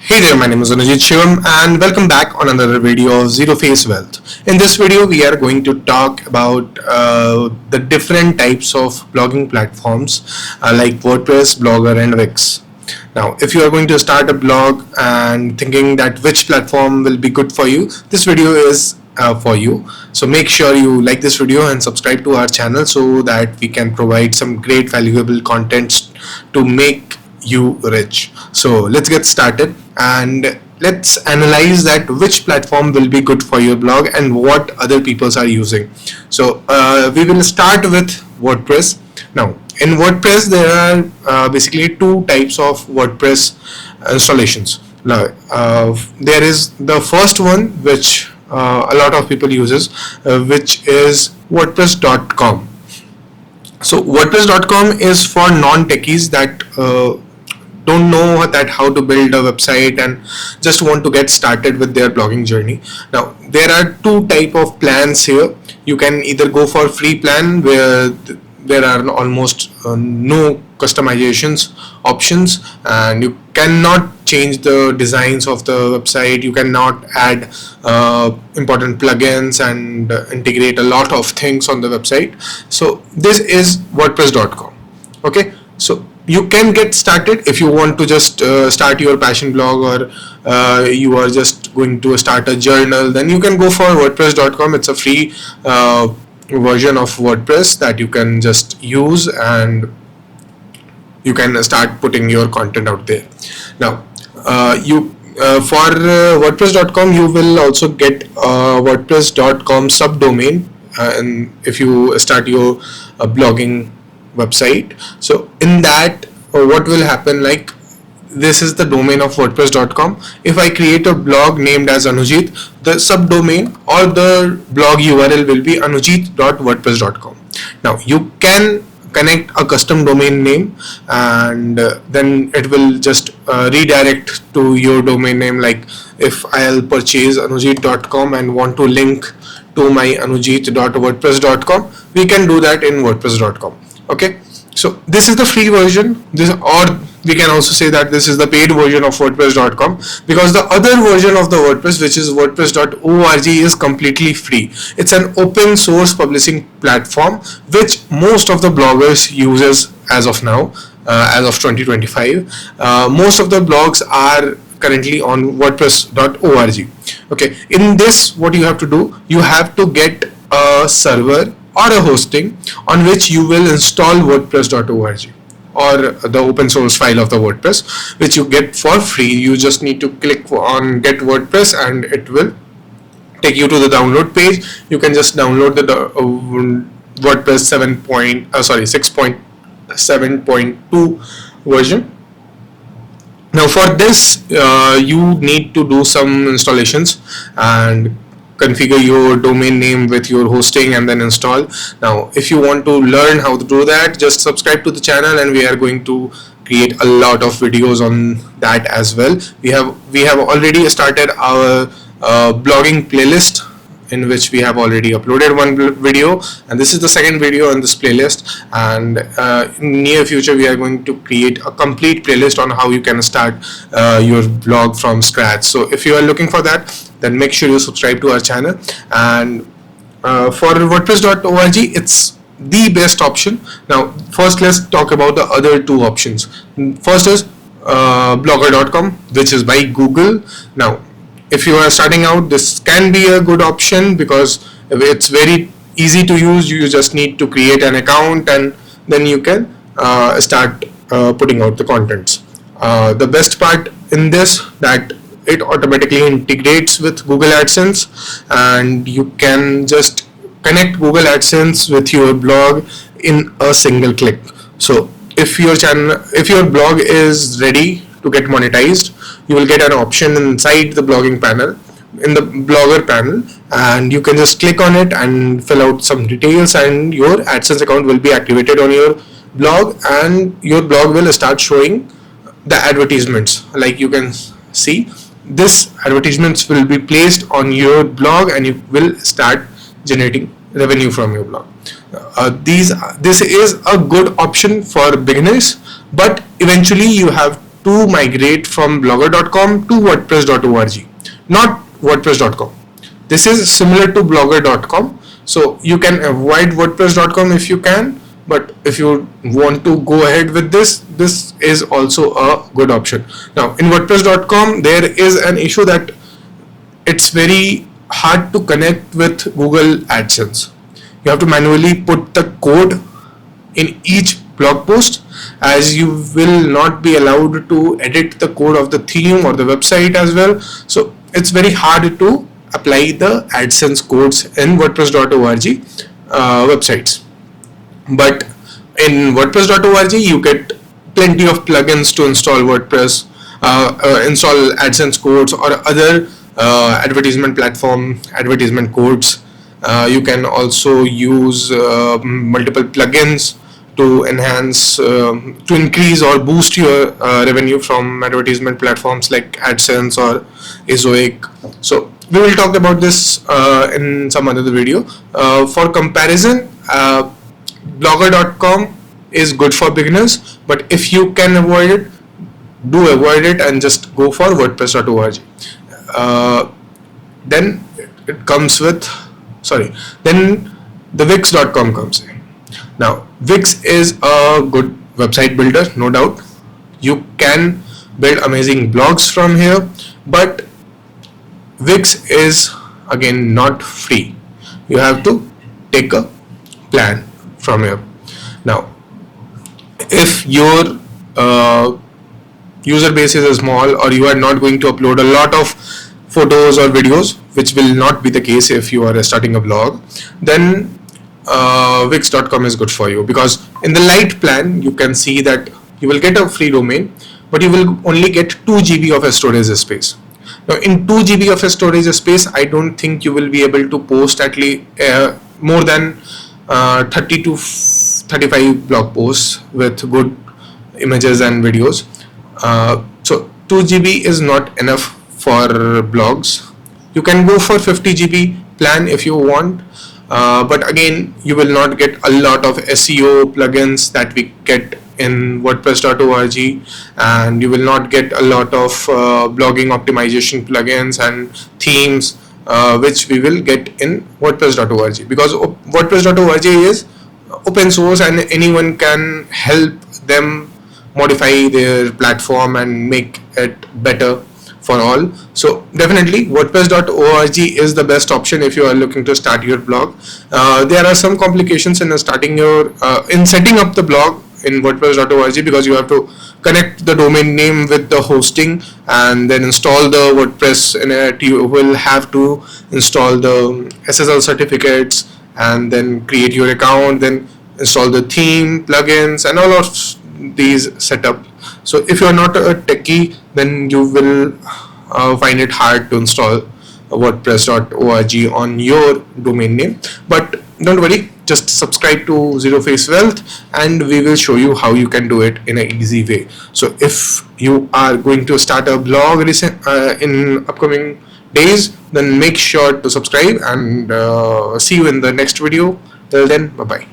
Hey there, my name is Anujit Shivam and welcome back on another video of Zero Face Wealth. In this video, we are going to talk about the different types of blogging platforms like WordPress, Blogger and Wix. Now, if you are going to start a blog and thinking that which platform will be good for you, this video is for you. So make sure you like this video and subscribe to our channel so that we can provide some great valuable contents to make you rich. So let's get started and let's analyze that which platform will be good for your blog and what other people are using. So we will start with WordPress. Now in WordPress there are basically two types of WordPress installations. Now there is the first one which a lot of people uses, which is WordPress.com. So WordPress.com is for non-techies that don't know that how to build a website and just want to get started with their blogging journey. Now there are two type of plans here. You can either go for free plan where there are almost no customizations options and you cannot change the designs of the website, you cannot add important plugins and integrate a lot of things on the website. So this is WordPress.com. okay, so you can get started if you want to just start your passion blog, or you are just going to start a journal, then you can go for WordPress.com. It's a free version of WordPress that you can just use and you can start putting your content out there. Now for WordPress.com you will also get WordPress.com subdomain and if you start your blogging website. So in that what will happen, like this is the domain of WordPress.com. If I create a blog named as Anujit, the subdomain or the blog URL will be anujit.wordpress.com. Now you can connect a custom domain name and then it will just redirect to your domain name. Like if I'll purchase anujit.com and want to link to my anujit.wordpress.com, we can do that in WordPress.com. okay, so this is the free version, or we can also say that this is the paid version of WordPress.com, because the other version of the WordPress, which is WordPress.org, is completely free. It's an open source publishing platform which most of the bloggers uses as of now, as of 2025. Most of the blogs are currently on WordPress.org. okay, in this what you have to do, you have to get a server or a hosting on which you will install WordPress.org or the open source file of the WordPress, which you get for free. You just need to click on get WordPress and it will take you to the download page. You can just download the WordPress 6.7.2 version. Now for this you need to do some installations and configure your domain name with your hosting and then install. Now if you want to learn how to do that, just subscribe to the channel and we are going to create a lot of videos on that as well. We have already started our blogging playlist, in which we have already uploaded one video, and this is the second video on this playlist, and in near future we are going to create a complete playlist on how you can start your blog from scratch. So if you are looking for that, then make sure you subscribe to our channel. And for WordPress.org, it's the best option. Now first let's talk about the other two options. First is blogger.com, which is by Google. Now if you are starting out, this can be a good option because it's very easy to use. You just need to create an account and then you can start putting out the contents. The best part in this, that it automatically integrates with Google AdSense and you can just connect Google AdSense with your blog in a single click. So if your blog is ready to get monetized, you will get an option inside the blogging panel, in the blogger panel, and you can just click on it and fill out some details and your AdSense account will be activated on your blog and your blog will start showing the advertisements. Like you can see, this advertisements will be placed on your blog and you will start generating revenue from your blog. This is a good option for beginners, but eventually you have to migrate from blogger.com to wordpress.org, not wordpress.com. This is similar to blogger.com, so you can avoid wordpress.com if you can, but if you want to go ahead with this is also a good option. Now in wordpress.com there is an issue that it's very hard to connect with Google AdSense. You have to manually put the code in each blog post, as you will not be allowed to edit the code of the theme or the website as well. So it's very hard to apply the AdSense codes in WordPress.org websites. But in WordPress.org you get plenty of plugins to install WordPress, install AdSense codes or other advertisement platform advertisement codes. You can also use multiple plugins to enhance, to increase or boost your revenue from advertisement platforms like AdSense or Ezoic. So we will talk about this in some other video. For comparison, blogger.com is good for beginners, but if you can avoid it, do avoid it and just go for wordpress.org. Then it comes with, then the wix.com comes in. Now Wix is a good website builder, no doubt. You can build amazing blogs from here, but Wix is again not free. You have to take a plan from here. Now if your user base is small, or you are not going to upload a lot of photos or videos, which will not be the case if you are starting a blog, then wix.com is good for you, because in the light plan you can see that you will get a free domain, but you will only get 2 GB of storage space. Now in 2 GB of storage space, I don't think you will be able to post at least more than 30 to 35 blog posts with good images and videos. So 2 GB is not enough for blogs. You can go for 50 GB plan if you want, but again you will not get a lot of SEO plugins that we get in wordpress.org, and you will not get a lot of blogging optimization plugins and themes which we will get in wordpress.org, because wordpress.org is open source and anyone can help them modify their platform and make it better for all. So definitely wordpress.org is the best option if you are looking to start your blog. There are some complications in starting your in setting up the blog in wordpress.org, because you have to connect the domain name with the hosting and then install the WordPress in it. You will have to install the SSL certificates and then create your account, then install the theme, plugins and all of these setup. So if you are not a techie, then you will find it hard to install wordpress.org on your domain name. But don't worry, just subscribe to Zero Face Wealth and we will show you how you can do it in an easy way. So if you are going to start a blog in upcoming days, then make sure to subscribe, and see you in the next video. Till then, bye bye.